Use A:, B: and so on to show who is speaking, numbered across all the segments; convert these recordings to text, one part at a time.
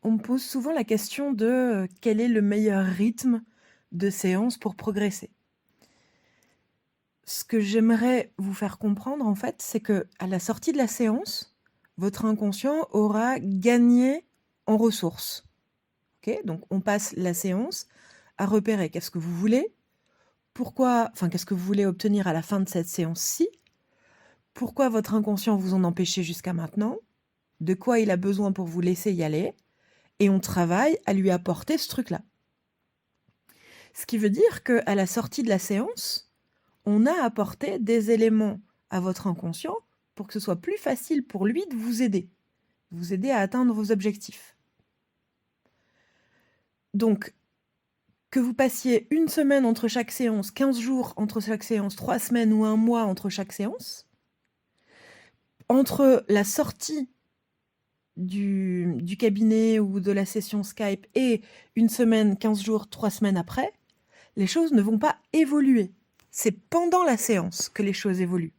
A: On me pose souvent la question de quel est le meilleur rythme de séance pour progresser. Ce que j'aimerais vous faire comprendre, en fait, c'est que à la sortie de la séance, votre inconscient aura gagné en ressources. Ok, donc, on passe la séance à repérer qu'est-ce que vous voulez, qu'est-ce que vous voulez obtenir à la fin de cette séance-ci, pourquoi votre inconscient vous en empêchait jusqu'à maintenant, de quoi il a besoin pour vous laisser y aller, et on travaille à lui apporter ce truc-là. Ce qui veut dire qu'à la sortie de la séance, on a apporté des éléments à votre inconscient pour que ce soit plus facile pour lui de vous aider à atteindre vos objectifs. Donc, que vous passiez une semaine entre chaque séance, 15 jours entre chaque séance, 3 semaines ou un mois entre chaque séance, entre la sortie du cabinet ou de la session Skype et une semaine, 15 jours, 3 semaines après, les choses ne vont pas évoluer. C'est pendant la séance que les choses évoluent.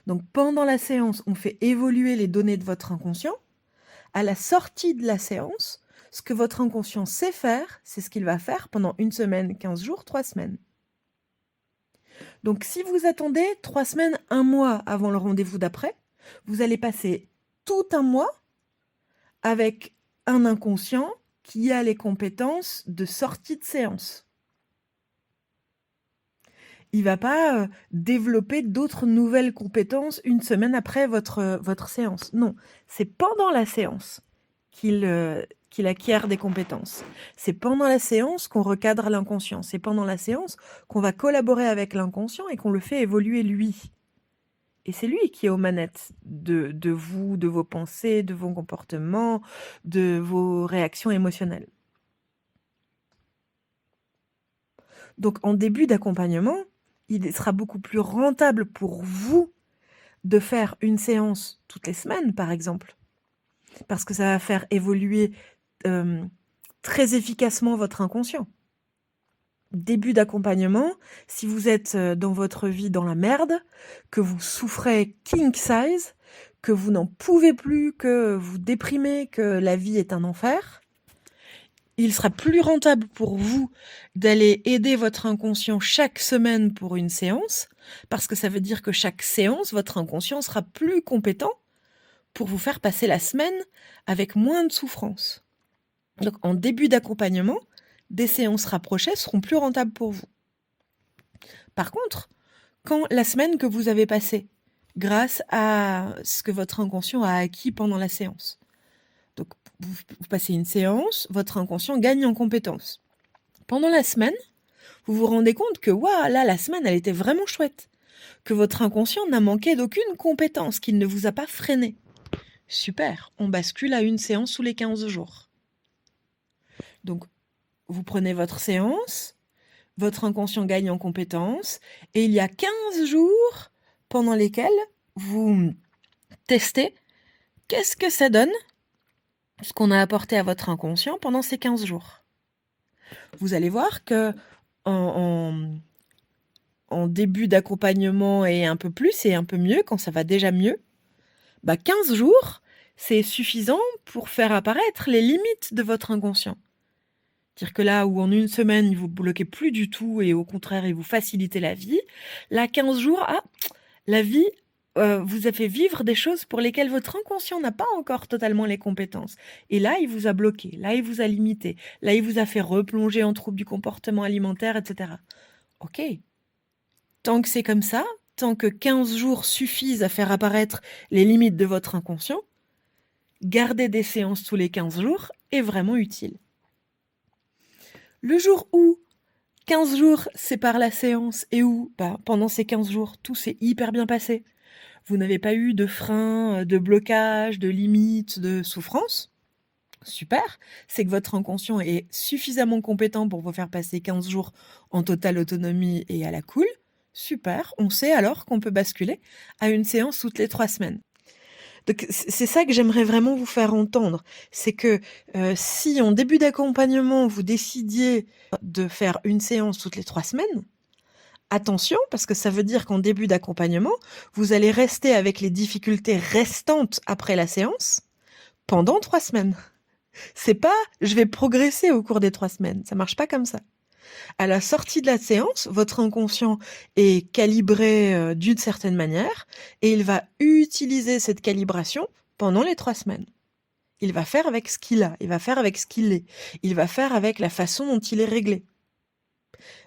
A: Donc pendant la séance, on fait évoluer les données de votre inconscient. À la sortie de la séance, ce que votre inconscient sait faire, c'est ce qu'il va faire pendant une semaine, 15 jours, 3 semaines. Donc si vous attendez 3 semaines, 1 mois avant le rendez-vous d'après, vous allez passer tout un mois avec un inconscient qui a les compétences de sortie de séance. Il ne va pas développer d'autres nouvelles compétences une semaine après votre séance. Non, c'est pendant la séance qu'il acquiert des compétences. C'est pendant la séance qu'on recadre l'inconscient. C'est pendant la séance qu'on va collaborer avec l'inconscient et qu'on le fait évoluer lui. Et c'est lui qui est aux manettes de vous, de vos pensées, de vos comportements, de vos réactions émotionnelles. Donc en début d'accompagnement, il sera beaucoup plus rentable pour vous de faire une séance toutes les semaines, par exemple, parce que ça va faire évoluer très efficacement votre inconscient. Début d'accompagnement, si vous êtes dans votre vie dans la merde, que vous souffrez king size, que vous n'en pouvez plus, que vous déprimez, que la vie est un enfer, il sera plus rentable pour vous d'aller aider votre inconscient chaque semaine pour une séance, parce que ça veut dire que chaque séance, votre inconscient sera plus compétent pour vous faire passer la semaine avec moins de souffrance. Donc en début d'accompagnement, des séances rapprochées seront plus rentables pour vous. Par contre, quand la semaine que vous avez passée, grâce à ce que votre inconscient a acquis pendant la séance, donc vous passez une séance, votre inconscient gagne en compétences. Pendant la semaine, vous vous rendez compte que waouh, là, la semaine, elle était vraiment chouette. Que votre inconscient n'a manqué d'aucune compétence, qu'il ne vous a pas freiné. Super, on bascule à une séance tous les 15 jours. Donc, vous prenez votre séance, votre inconscient gagne en compétences, et il y a 15 jours pendant lesquels vous testez qu'est-ce que ça donne, ce qu'on a apporté à votre inconscient pendant ces 15 jours. Vous allez voir que en début d'accompagnement et un peu plus et un peu mieux, quand ça va déjà mieux, 15 jours, c'est suffisant pour faire apparaître les limites de votre inconscient. C'est-à-dire que là où en une semaine, il vous bloquait plus du tout et au contraire, il vous facilitait la vie, là, 15 jours, la vie vous a fait vivre des choses pour lesquelles votre inconscient n'a pas encore totalement les compétences. Et là, il vous a bloqué, là, il vous a limité, là, il vous a fait replonger en troubles du comportement alimentaire, etc. Ok. Tant que c'est comme ça, tant que 15 jours suffisent à faire apparaître les limites de votre inconscient, garder des séances tous les 15 jours est vraiment utile. Le jour où 15 jours séparent la séance et où, pendant ces 15 jours, tout s'est hyper bien passé, vous n'avez pas eu de frein, de blocage, de limite, de souffrance, super, c'est que votre inconscient est suffisamment compétent pour vous faire passer 15 jours en totale autonomie et à la cool. Super, on sait alors qu'on peut basculer à une séance toutes les 3 semaines. Donc c'est ça que j'aimerais vraiment vous faire entendre, c'est que si en début d'accompagnement, vous décidiez de faire une séance toutes les 3 semaines, attention, parce que ça veut dire qu'en début d'accompagnement, vous allez rester avec les difficultés restantes après la séance pendant 3 semaines. C'est pas je vais progresser au cours des 3 semaines, ça marche pas comme ça. À la sortie de la séance, votre inconscient est calibré d'une certaine manière et il va utiliser cette calibration pendant les 3 semaines. Il va faire avec ce qu'il a, il va faire avec ce qu'il est, il va faire avec la façon dont il est réglé.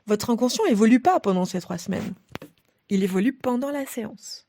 A: Votre inconscient évolue pas pendant ces 3 semaines. Il évolue pendant la séance.